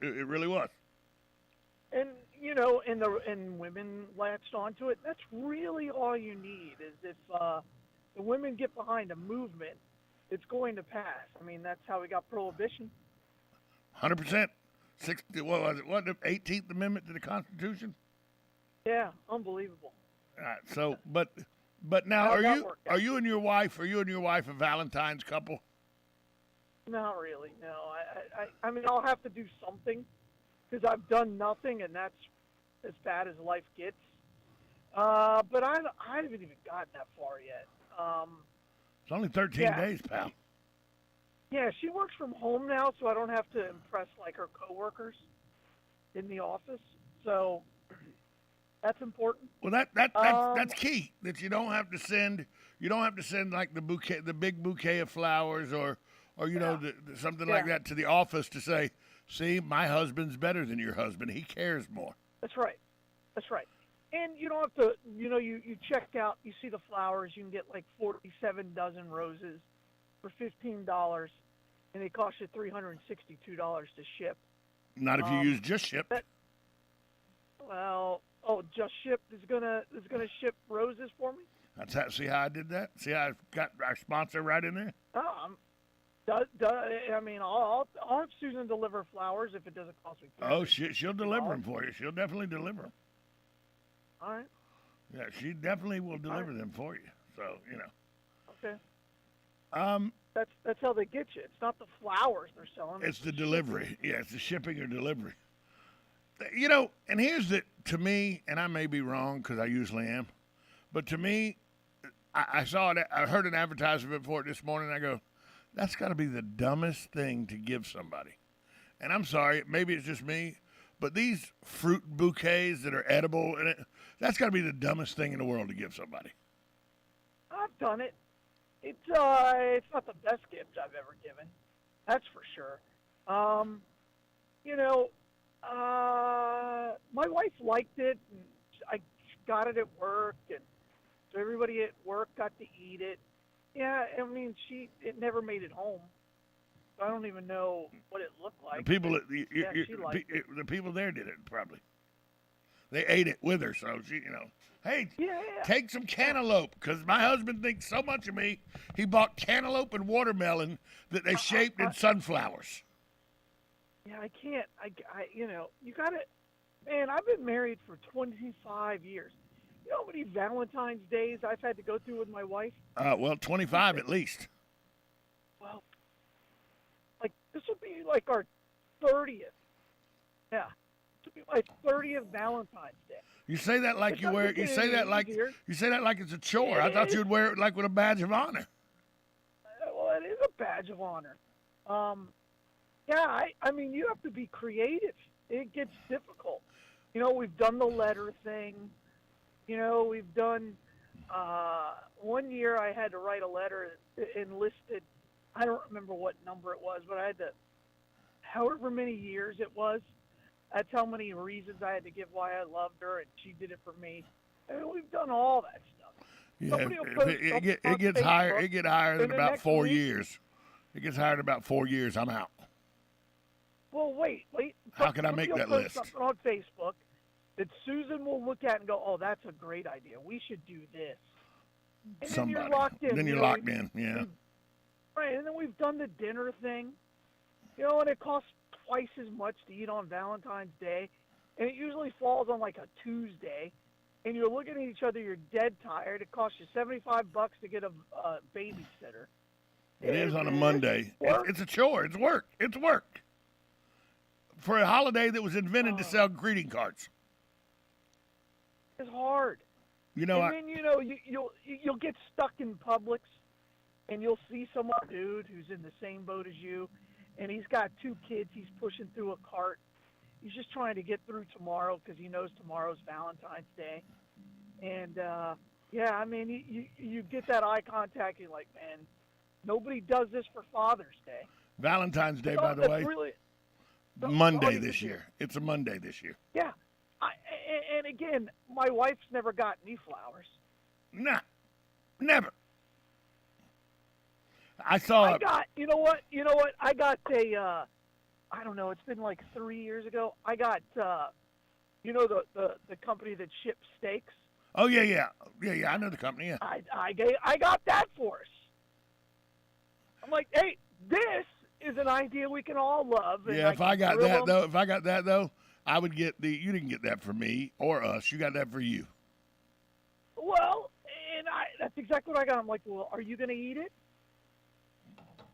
It really was. And and women latched onto it. That's really all you need is if the women get behind a movement, it's going to pass. I mean, that's how we got prohibition. 100%. 60. What was it? What the 18th Amendment to the Constitution? Yeah, unbelievable. So, but now How'd that work are out? you and your wife a Valentine's couple? Not really. No, I mean, I'll have to do something because I've done nothing, and that's as bad as life gets. But I haven't even gotten that far yet. It's only 13 Yeah, days, pal. yeah. She works from home now, so I don't have to impress like her coworkers in the office. So that's important. Well, Um, that's key. That you don't have to send like the big bouquet of flowers or yeah, something like yeah. that to the office to say, see, my husband's better than your husband. He cares more. That's right. That's right. And you don't have to, you check out, you see the flowers, you can get like 47 dozen roses for $15, and they cost you $362 to ship. Not if you use Um, just ship. that well, oh, Just Ship is gonna ship roses for me. See how I did that? See how I got our sponsor right in there? Um, I mean, I'll have Susan deliver flowers if it doesn't cost me three Oh, hundred and she'll sixty-two deliver them dollars. for you. She'll definitely deliver them. All right, Yeah, she definitely will all right, deliver them for you. So okay. um, That's how they get you. It's not the flowers they're selling; it's it's the the shipping. delivery. Yeah, it's the shipping or delivery. And here's the to me, and I may be wrong because I usually am, but to me, I saw it. I heard an advertisement for it this morning. And I go, that's got to be the dumbest thing to give somebody. And I'm sorry, maybe it's just me, but these fruit bouquets that are edible and that's got to be the dumbest thing in the world to give somebody. I've done it. It's not the best gift I've ever given. That's for sure. Um, you know, my wife liked it, and I got it at work, and so everybody at work got to eat it. Yeah, I mean, it never made it home. So I don't even know what it looked The like, people, but that- yeah, she liked it. the people there did it probably. They ate it with her, so hey, Yeah, yeah, take some yeah. cantaloupe because my husband thinks so much of me. He bought cantaloupe and watermelon that they I, shaped I, in sunflowers. yeah, I can't. You got to. Man, I've been married for 25 years. You know how many Valentine's days I've had to go through with my wife? Well, 25 at least. Well, like this will be like our 30th. Yeah, this will be my 30th Valentine's Day. You say that like It you wear. doesn't You get say any that like easier. you say that like it's a chore. It I thought is. you'd wear it like with a badge of honor. Well, it is a badge of honor. Um, yeah, I mean, you have to be creative. It gets difficult. We've done the letter thing. We've done. One year I had to write a letter enlisted. I don't remember what number it was, but I had to, however many years it was. That's how many reasons I had to give why I loved her, and she did it for me. And we've done all that stuff. Yeah, Somebody will post something it on gets higher. Facebook, It get higher than and the about next four week, years. It gets higher than about 4 years. I'm out. well, wait. How can I Somebody make will that post list? something on Facebook that Susan will look at and go, "Oh, that's a great idea. We should do this." And then you're Somebody. locked in. Then you're locked in. Yeah. Right, and then we've done the dinner thing. And it costs twice as much to eat on Valentine's Day, and it usually falls on like a Tuesday. And you're looking at each other, you're dead tired. It costs you $75 to get a babysitter. It is on a It's Monday. work. It's a chore. It's work. It's work for a holiday that was invented to Uh, sell greeting cards. it's hard. You know, And then you'll get stuck in Publix, and you'll see some other dude who's in the same boat as you, and he's got two kids. He's pushing through a cart. He's just trying to get through tomorrow because he knows tomorrow's Valentine's Day. And yeah, I mean, you get that eye contact. You're like, man, nobody does this for Father's Day. Valentine's Day, by the That's way, really all Monday you this could do. year. It's a Monday this year. Yeah. And again, my wife's never got me flowers. Nah, never. I saw. I got, you know what? I got a I don't know. It's been like 3 years ago. I got the company that ships steaks. Oh yeah. I know the company. Yeah. I got that for us. I'm like, hey, this is an idea we can all love. And Yeah. If I got that them. though, I would get the. You didn't get that for me or us. You got that for you. Well, that's exactly what I got. I'm like, well, are you going to eat it?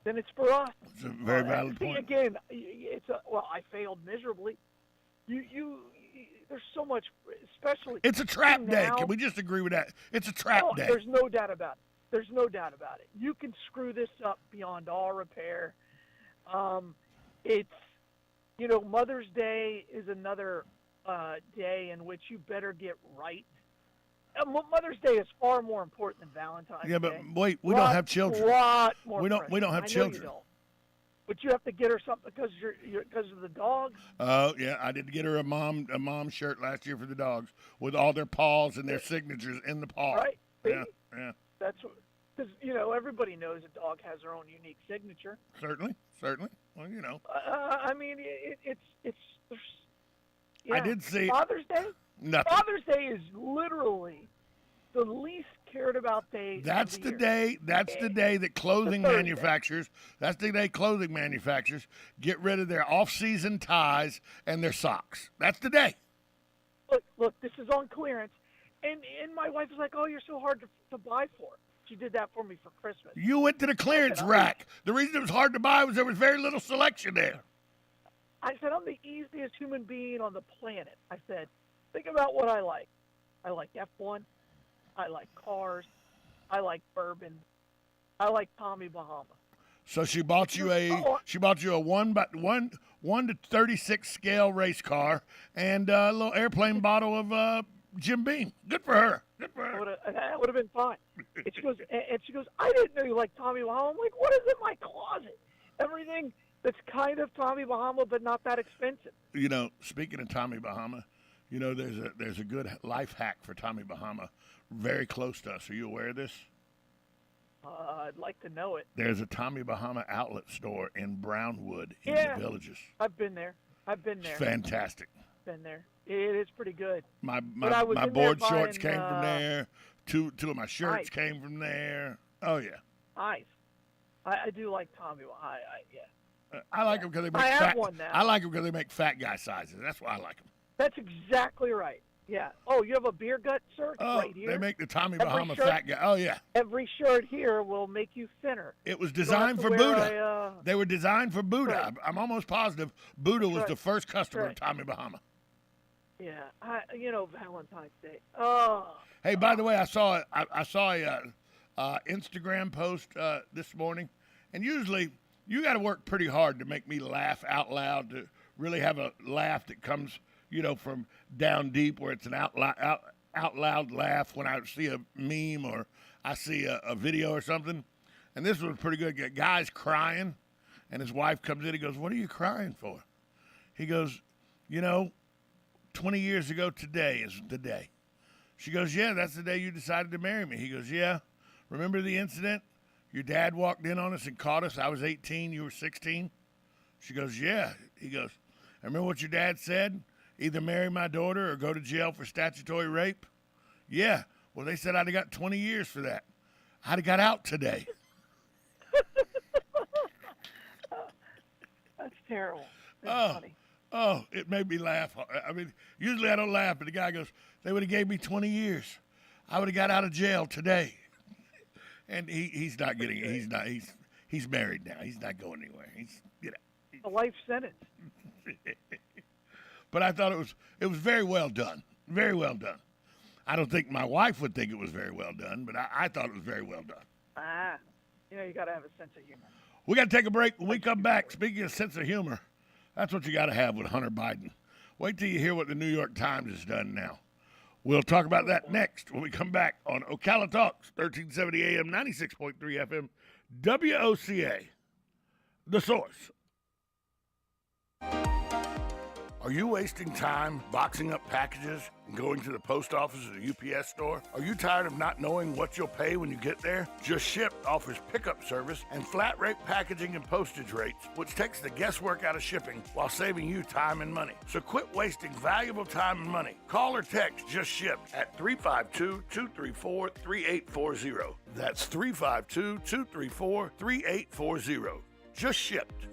Then it's for us. It's a very valid point. Again, I failed miserably. There's so much, especially. It's a trap day. Now, Can we just agree with that? It's a trap day. There's no doubt about it. You can screw this up beyond all repair. It's, Mother's Day is another day in which you better get right. Mother's Day is far more important than Valentine's Day. Yeah, but wait, we don't have children. Lot more. We don't have children. You don't. But you have to get her something because of the dogs. Oh yeah, I did get her a mom shirt last year for the dogs with all their paws and their signatures in the paw. Right. Yeah. That's because everybody knows a dog has their own unique signature. Certainly. Well, I mean, it's. Yeah. I did see Father's Day. nothing. Father's Day is literally the least cared about day. That's of the year. day. That's the day that clothing Thursday. manufacturers. That's the day clothing manufacturers get rid of their off-season ties and their socks. That's the day. Look, this is on clearance, and my wife was like, "Oh, you're so hard to buy for." She did that for me for Christmas. You went to the clearance rack. The reason it was hard to buy was there was very little selection there. I said, I'm the easiest human being on the planet. I said, think about what I like. I like F1. I like cars. I like bourbon. I like Tommy Bahama. So she bought you a 1 to 36 scale race car and a little airplane bottle of Jim Beam. Good for her. That would have been fine. And she goes, I didn't know you liked Tommy Bahama. I'm like, what is in my closet? Everything that's kind of Tommy Bahama, but not that expensive. Speaking of Tommy Bahama, there's a good life hack for Tommy Bahama very close to us. Are you aware of this? I'd like to know it. There's a Tommy Bahama outlet store in Brownwood in the Villages. I've been there. It's fantastic. Been there. It is pretty good. My board shorts came from there. Two of my shirts came from there. Oh yeah. Nice. I do like Tommy. Yeah. I like them because they make I like them because they make fat guy sizes. That's why I like them. That's exactly right. Yeah. Oh, you have a beer gut, sir? Oh, right here. They make the Tommy Bahama fat guy. Oh yeah. Every shirt here will make you thinner. It was designed for Buddha. They were designed for Buddha. Right. I'm almost positive Buddha was the first customer of Tommy Bahama. Yeah. Valentine's Day. Oh. Hey, by the way, I saw a Instagram post this morning, and usually you got to work pretty hard to make me laugh out loud, to really have a laugh that comes, from down deep, where it's an out loud laugh when I see a meme or I see a video or something. And this was pretty good. A guy's crying, and his wife comes in. He goes, "What are you crying for?" He goes, 20 years ago today is the day. She goes, "Yeah, that's the day you decided to marry me." He goes, "Yeah. Remember the incident? Your dad walked in on us and caught us. I was 18, you were 16. She goes, "Yeah." He goes, "I remember what your dad said? Either marry my daughter or go to jail for statutory rape." "Yeah. Well, they said I'd have got 20 years for that. I'd have got out today." That's terrible. That's funny. Oh, it made me laugh. I mean, usually I don't laugh, but the guy goes, "They would have gave me 20 years. I would have got out of jail today." And he's not getting it. He's married now. He's not going anywhere. He's a life sentence. But I thought it was very well done. Very well done. I don't think my wife would think it was very well done, but I thought it was very well done. You got to have a sense of humor. We got to take a break. When we come back, speaking of sense of humor, that's what you got to have with Hunter Biden. Wait till you hear what the New York Times has done now. We'll talk about that next when we come back on Ocala Talks, 1370 AM, 96.3 FM, WOCA, The Source. Are you wasting time boxing up packages and going to the post office or the UPS store? Are you tired of not knowing what you'll pay when you get there? Just Ship offers pickup service and flat rate packaging and postage rates, which takes the guesswork out of shipping while saving you time and money. So quit wasting valuable time and money. Call or text Just Ship at 352-234-3840. That's 352-234-3840. Just Shipped.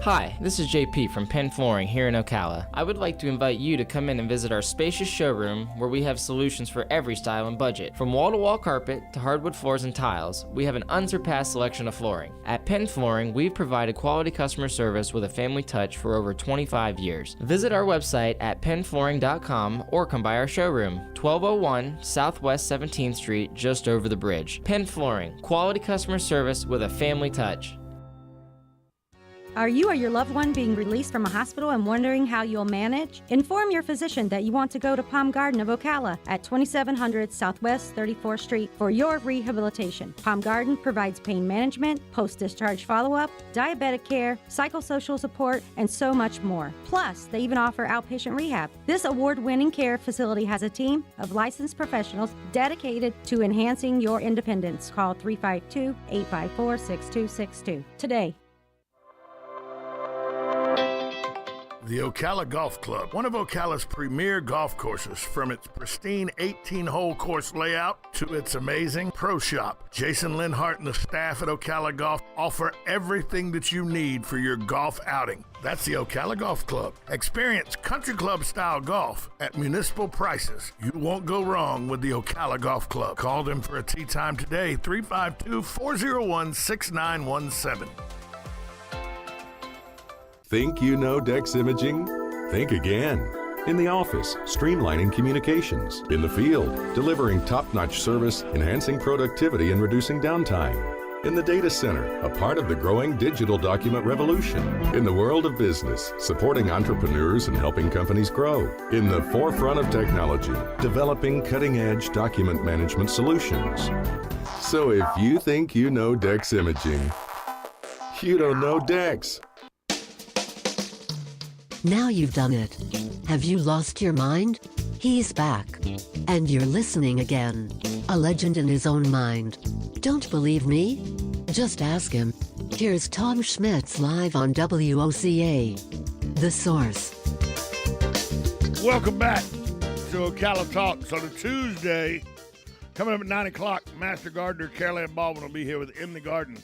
Hi, this is JP from Penn Flooring here in Ocala. I would like to invite you to come in and visit our spacious showroom where we have solutions for every style and budget. From wall-to-wall carpet to hardwood floors and tiles, we have an unsurpassed selection of flooring. At Penn Flooring, we've provided quality customer service with a family touch for over 25 years. Visit our website at pennflooring.com or come by our showroom, 1201 Southwest 17th Street, just over the bridge. Penn Flooring, quality customer service with a family touch. Are you or your loved one being released from a hospital and wondering how you'll manage? Inform your physician that you want to go to Palm Garden of Ocala at 2700 Southwest 34th Street for your rehabilitation. Palm Garden provides pain management, post-discharge follow-up, diabetic care, psychosocial support, and so much more. Plus, they even offer outpatient rehab. This award-winning care facility has a team of licensed professionals dedicated to enhancing your independence. Call 352-854-6262 today. The Ocala Golf Club, one of Ocala's premier golf courses, from its pristine 18-hole course layout to its amazing pro shop. Jason Linhart and the staff at Ocala Golf offer everything that you need for your golf outing. That's the Ocala Golf Club. Experience country club style golf at municipal prices. You won't go wrong with the Ocala Golf Club. Call them for a tee time today, 352-401-6917. Think you know Dex Imaging? Think again. In the office, streamlining communications. In the field, delivering top-notch service, enhancing productivity and reducing downtime. In the data center, a part of the growing digital document revolution. In the world of business, supporting entrepreneurs and helping companies grow. In the forefront of technology, developing cutting-edge document management solutions. So if you think you know Dex Imaging, you don't know Dex. Now you've done it. Have you lost your mind? He's back. And you're listening again. A legend in his own mind. Don't believe me? Just ask him. Here's Tom Schmitz live on WOCA. The Source. Welcome back to Ocala Talks on a Tuesday. Coming up at 9 o'clock, Master Gardener Caroline Baldwin will be here with In the Garden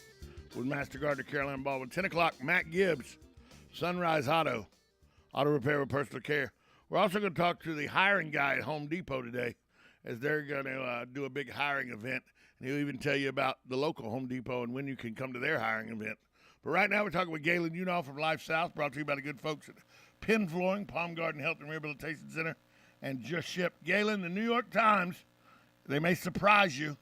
with Master Gardener Caroline Baldwin. 10 o'clock, Matt Gibbs, Sunrise Auto repair with personal care. We're also going to talk to the hiring guy at Home Depot today, as they're going to do a big hiring event. And he'll even tell you about the local Home Depot and when you can come to their hiring event. But right now we're talking with Galen Unall from Life South, brought to you by the good folks at Penn Flooring, Palm Garden Health and Rehabilitation Center, and Just Ship. Galen, the New York Times, they may surprise you.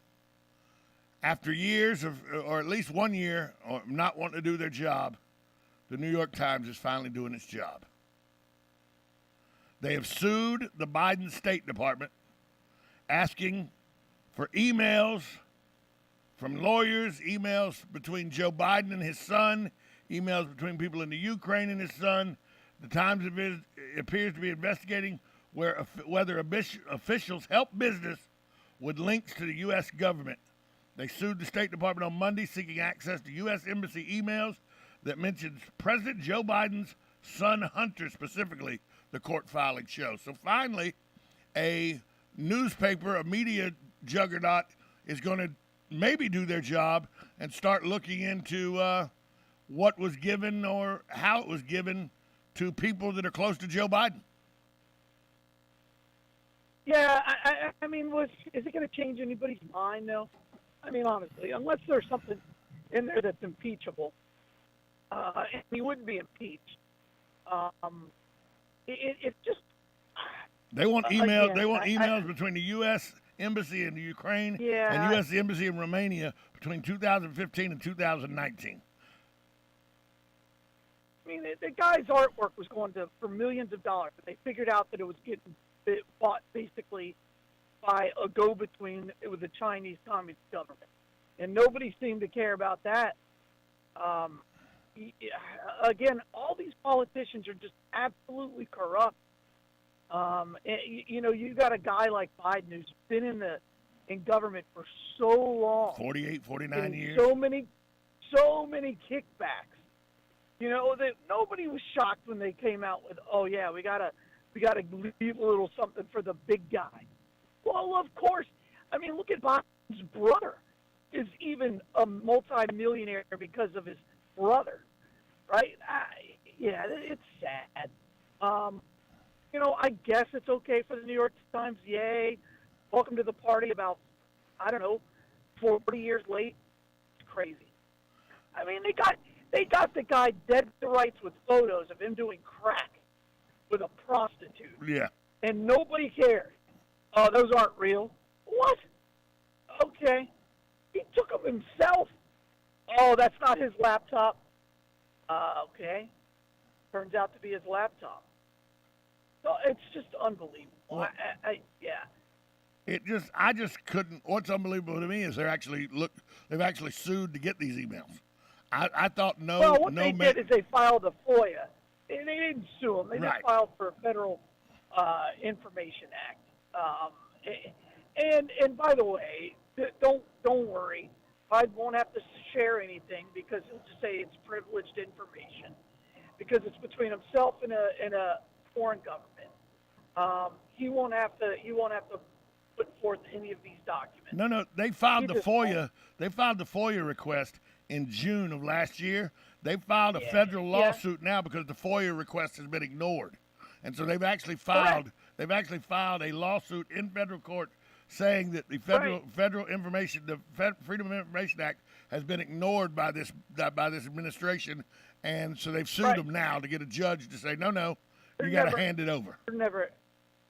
After years of, or at least 1 year, of not wanting to do their job, the New York Times is finally doing its job. They have sued the Biden State Department, asking for emails from lawyers, emails between Joe Biden and his son, emails between people in the Ukraine and his son. The Times appears to be investigating whether officials help business with links to the U.S. government. They sued the State Department on Monday, seeking access to U.S. Embassy emails that mentions President Joe Biden's son Hunter specifically, the court filing shows. So finally, a newspaper, a media juggernaut, is going to maybe do their job and start looking into what was given or how it was given to people that are close to Joe Biden. Yeah, I mean, is it going to change anybody's mind, though? I mean, honestly, unless there's something in there that's impeachable, he wouldn't be impeached. It's just they want emails. Again, they want emails between the U.S. Embassy in Ukraine and U.S. Embassy in Romania between 2015 and 2019. I mean, the guy's artwork was going for millions of dollars. They figured out that it was getting bought basically by a go-between with the Chinese Communist government, and nobody seemed to care about that. again, all these politicians are just absolutely corrupt. You got a guy like Biden who's been in government for so long, 48, 49 getting years. so many kickbacks. That nobody was shocked when they came out with, oh yeah, we gotta leave a little something for the big guy. Well, of course. I mean, look at Biden's brother is even a multi-millionaire because of his brother, right? Yeah, it's sad. I guess it's okay for the New York Times. Yay. Welcome to the party about, I don't know, 40 years late. It's crazy. I mean, they got the guy dead to rights with photos of him doing crack with a prostitute. Yeah. And nobody cared. Oh, those aren't real. What? Okay. He took them himself. Oh, that's not his laptop. Okay. Turns out to be his laptop. So it's just unbelievable. Well, Yeah. I just couldn't. What's unbelievable to me is they've actually sued to get these emails. I thought no. Well, what no they did is they filed a FOIA. They didn't sue them. They Right. just filed for a Federal Information Act. And by the way, don't worry. I won't have to share anything because he'll just say it's privileged information because it's between himself and a foreign government. He won't have to put forth any of these documents. No. They filed the just FOIA. won't. They filed the FOIA request in June of last year. They filed a Yeah. federal Yeah. lawsuit now because the FOIA request has been ignored, and so they've actually filed. Correct. They've actually filed a lawsuit in federal court saying that the Freedom of Information Act has been ignored by this administration, and so they've sued Right. them now to get a judge to say no, They're you got to never- hand it over. Never.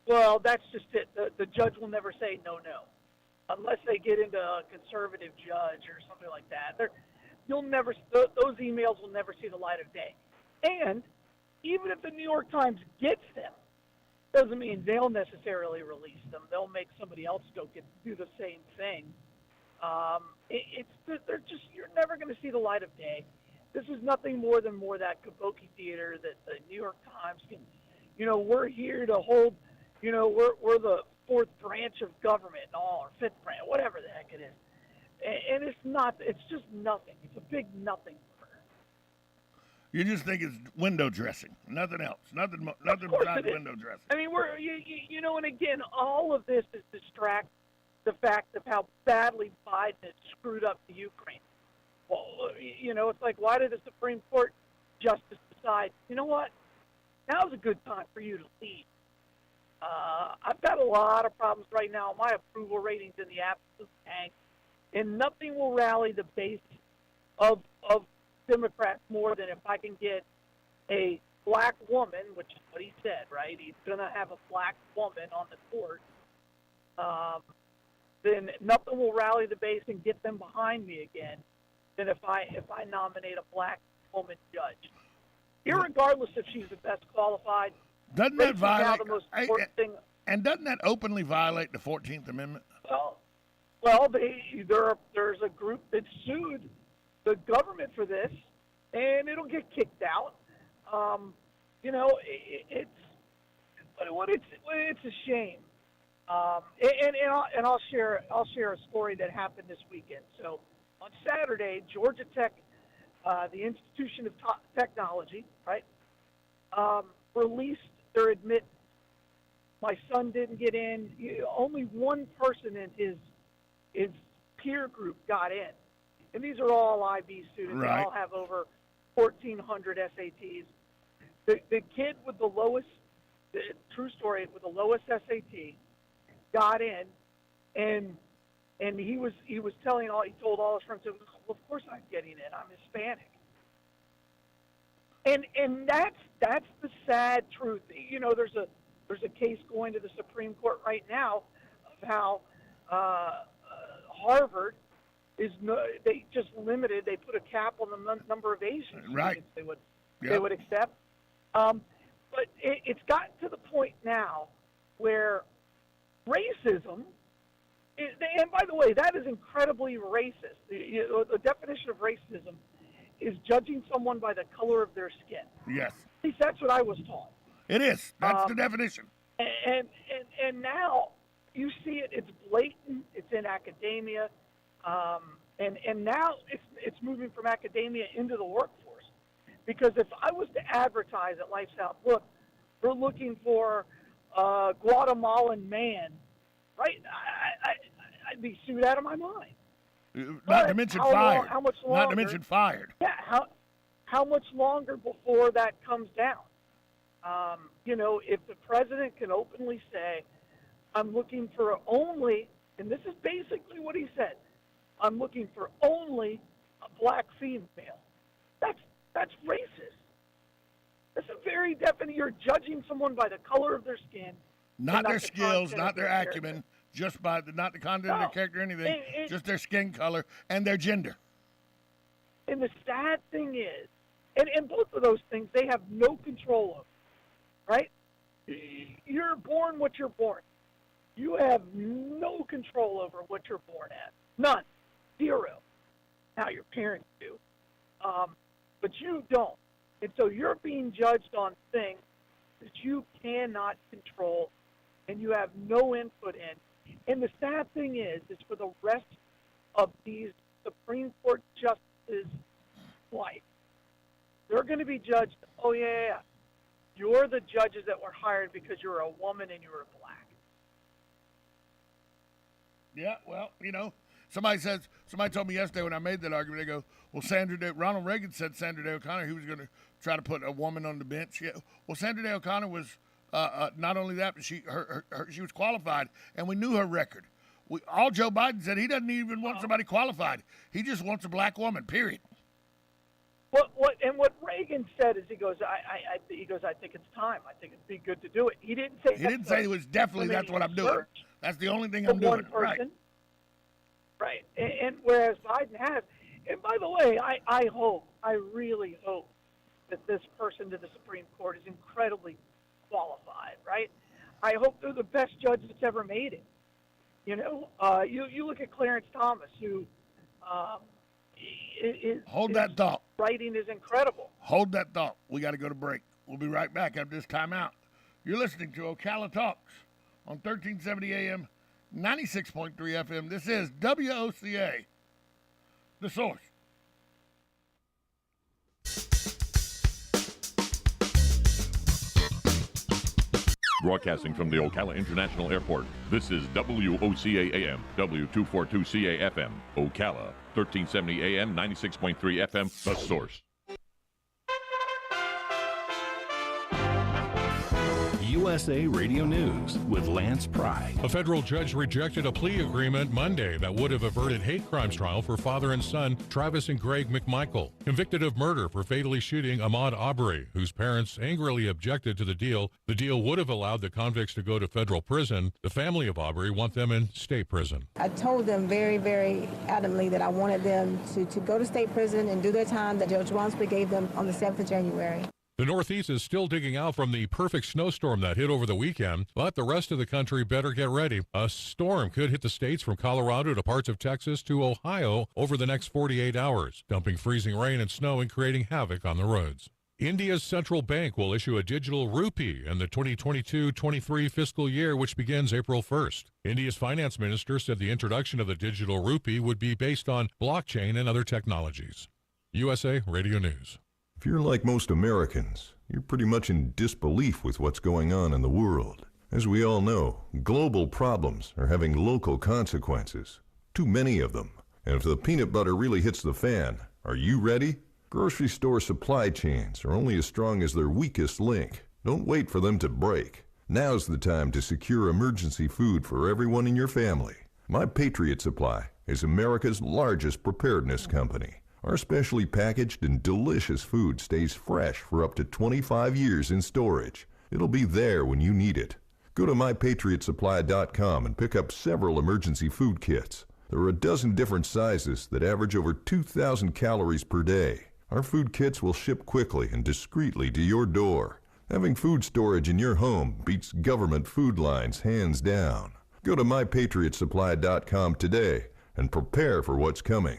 Well, that's just it. The judge will never say no, unless they get into a conservative judge or something like that. Those emails will never see the light of day. And even if the New York Times gets them, doesn't mean they'll necessarily release them. They'll make somebody else do the same thing. You're never going to see the light of day. This is nothing more than that kabuki theater that the New York Times can. We're here to hold. We're the fourth branch of government and all, or fifth branch, whatever the heck it is. And it's not. It's just nothing. It's a big nothing for her. You just think it's window dressing, nothing else, nothing Of course besides it is. window dressing. I mean, and again, all of this is distract the fact of how badly Biden has screwed up the Ukraine. Well, it's like, why did the Supreme Court justice decide, you know what, now's a good time for you to leave? I've got a lot of problems right now. My approval rating's in the absolute tank, and nothing will rally the base of Democrats more than if I can get a black woman, which is what he said, right? He's going to have a black woman on the court. Then nothing will rally the base and get them behind me again than if I nominate a black woman judge. Irregardless if she's the best qualified. Doesn't race that is now violate? the most important thing. And doesn't that openly violate the 14th Amendment? Well, there's a group that sued the government for this, and it'll get kicked out. It's a shame. And I'll share a story that happened this weekend. So on Saturday, Georgia Tech, the Institution of Technology, right, released their admit. My son didn't get in. Only one person in his peer group got in. And these are all IB students. Right. They all have over 1,400 SATs. The kid with the lowest, true story, with the lowest SAT got in, and he told all his friends, well, of course I'm getting in. I'm Hispanic. And that's the sad truth. There's a case going to the Supreme Court right now of how Harvard they just limited. They put a cap on the number of Asian Right. students they would accept. But it's gotten to the point now where racism, and by the way, that is incredibly racist. The definition of racism is judging someone by the color of their skin. Yes. At least that's what I was taught. It is. That's the definition. And now you see it. It's blatant. It's in academia, and now it's moving from academia into the workforce. Because if I was to advertise at Life South, look, we're looking for a Guatemalan man, right? I'd be sued out of my mind. Not to mention fired. How much longer? Not to mention fired. Yeah. How much longer before that comes down? If the president can openly say, I'm looking for only, and this is basically what he said, I'm looking for only a black female. That's racist. That's a very definite. You're judging someone by the color of their skin. Not their the skills, content not of their character. acumen, just by not the content of their character or anything, just their skin color and their gender. And the sad thing is, and both of those things they have no control over, right? You're born what you're born. You have no control over what you're born as. None. Zero. Now your parents do. But you don't. And so you're being judged on things that you cannot control and you have no input in. And the sad thing is for the rest of these Supreme Court justices' life, they're going to be judged, oh, yeah. You're the judges that were hired because you're a woman and you're black. Yeah, well, somebody told me yesterday when I made that argument, they go, well, Ronald Reagan said Sandra Day O'Connor, he was going to try to put a woman on the bench. Yeah. Well, Sandra Day O'Connor was not only that, but she was qualified, and we knew her record. All Joe Biden said, he doesn't even want somebody qualified. He just wants a black woman, period. What Reagan said is he goes, I think it's time. I think it'd be good to do it. He didn't say. He didn't say it was definitely that's what I'm doing. That's the only thing I'm doing. One person. Right. And whereas Biden has, and by the way, I really hope that this person to the Supreme Court is incredibly qualified. Right. I hope they're the best judge that's ever made it. You look at Clarence Thomas, who. Hold that thought. Writing is incredible. Hold that thought. We got to go to break. We'll be right back after this timeout. You're listening to Ocala Talks on 1370 AM, 96.3 FM. This is WOCA, The Source. Broadcasting from the Ocala International Airport, this is WOCA AM, W242CA FM, Ocala, 1370 AM, 96.3 FM, The Source. USA Radio News with Lance Pry. A federal judge rejected a plea agreement Monday that would have averted hate crimes trial for father and son Travis and Greg McMichael, convicted of murder for fatally shooting Ahmaud Arbery, whose parents angrily objected to the deal. The deal would have allowed the convicts to go to federal prison. The family of Arbery want them in state prison. I told them very, very adamantly that I wanted them to go to state prison and do their time that Judge Wamsley gave them on the 7th of January. The Northeast is still digging out from the perfect snowstorm that hit over the weekend, but the rest of the country better get ready. A storm could hit the states from Colorado to parts of Texas to Ohio over the next 48 hours, dumping freezing rain and snow and creating havoc on the roads. India's central bank will issue a digital rupee in the 2022-23 fiscal year, which begins April 1st. India's finance minister said the introduction of the digital rupee would be based on blockchain and other technologies. USA Radio News. If you're like most Americans, you're pretty much in disbelief with what's going on in the world. As we all know, global problems are having local consequences. Too many of them. And if the peanut butter really hits the fan, are you ready? Grocery store supply chains are only as strong as their weakest link. Don't wait for them to break. Now's the time to secure emergency food for everyone in your family. My Patriot Supply is America's largest preparedness company. Our specially packaged and delicious food stays fresh for up to 25 years in storage. It'll be there when you need it. Go to mypatriotsupply.com and pick up several emergency food kits. There are a dozen different sizes that average over 2,000 calories per day. Our food kits will ship quickly and discreetly to your door. Having food storage in your home beats government food lines hands down. Go to mypatriotsupply.com today and prepare for what's coming.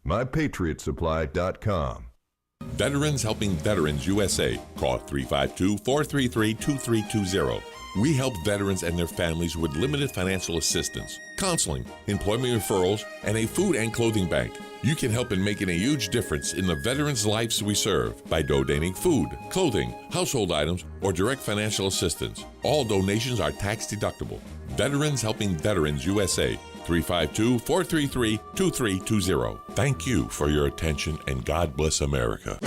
mypatriotsupply.com. Veterans Helping Veterans USA. Call 352-433-2320. We help veterans and their families with limited financial assistance, counseling, employment referrals, and a food and clothing bank. You can help in making a huge difference in the veterans' lives we serve by donating food, clothing, household items, or direct financial assistance. All donations are tax deductible. Veterans Helping Veterans USA. 352-433-2320. Thank you for your attention, and God bless America.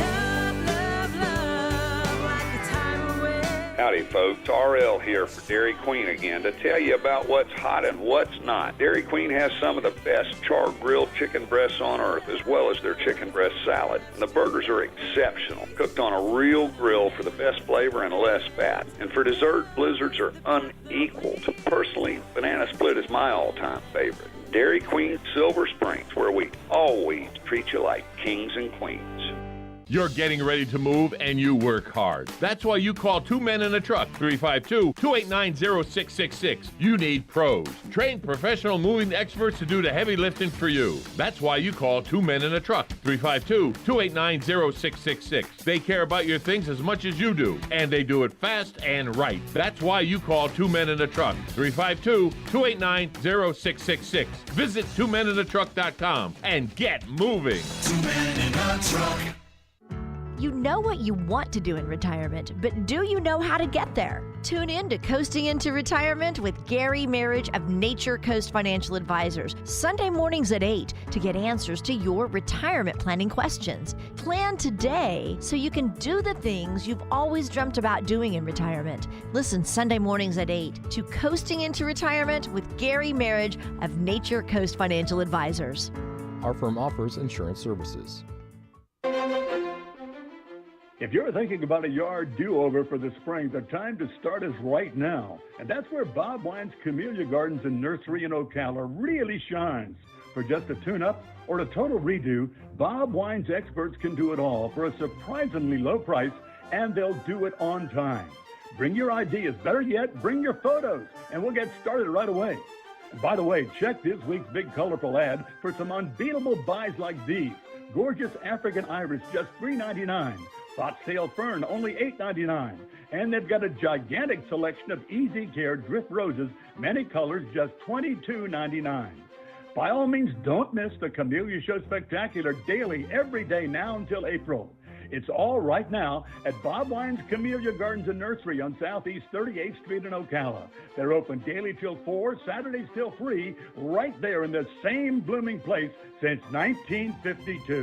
Howdy folks, RL here for Dairy Queen again to tell you about what's hot and what's not. Dairy Queen has some of the best char-grilled chicken breasts on earth, as well as their chicken breast salad. And the burgers are exceptional, cooked on a real grill for the best flavor and less fat. And for dessert, blizzards are unequaled. Personally, banana split is my all-time favorite. Dairy Queen Silver Springs, where we always treat you like kings and queens. You're getting ready to move and you work hard. That's why you call Two Men in a Truck, 352-289-0666. You need pros. Trained professional moving experts to do the heavy lifting for you. That's why you call Two Men in a Truck, 352-289-0666. They care about your things as much as you do, and they do it fast and right. That's why you call Two Men in a Truck, 352-289-0666. Visit twomeninatruck.com and get moving. Two Men in a Truck. You know what you want to do in retirement, but do you know how to get there? Tune in to Coasting into Retirement with Gary Marriage of Nature Coast Financial Advisors, Sunday mornings at 8 to get answers to your retirement planning questions. Plan today so you can do the things you've always dreamt about doing in retirement. Listen Sunday mornings at 8 to Coasting into Retirement with Gary Marriage of Nature Coast Financial Advisors. Our firm offers insurance services. If you're thinking about a yard do-over for the spring, the time to start is right now. And that's where Bob Wine's Camellia Gardens and Nursery in Ocala really shines. For just a tune-up or a total redo, Bob Wine's experts can do it all for a surprisingly low price, and they'll do it on time. Bring your ideas. Better yet, bring your photos, and we'll get started right away. And by the way, check this week's big colorful ad for some unbeatable buys like these. Gorgeous African iris, just $3.99. Foxtail fern, only $8.99. And they've got a gigantic selection of easy care drift roses, many colors, just $22.99. By all means, don't miss the Camellia Show Spectacular daily, every day now until April. It's all right now at Bob Wine's Camellia Gardens and Nursery on Southeast 38th Street in Ocala. They're open daily till 4, Saturdays till 3, right there in the same blooming place since 1952.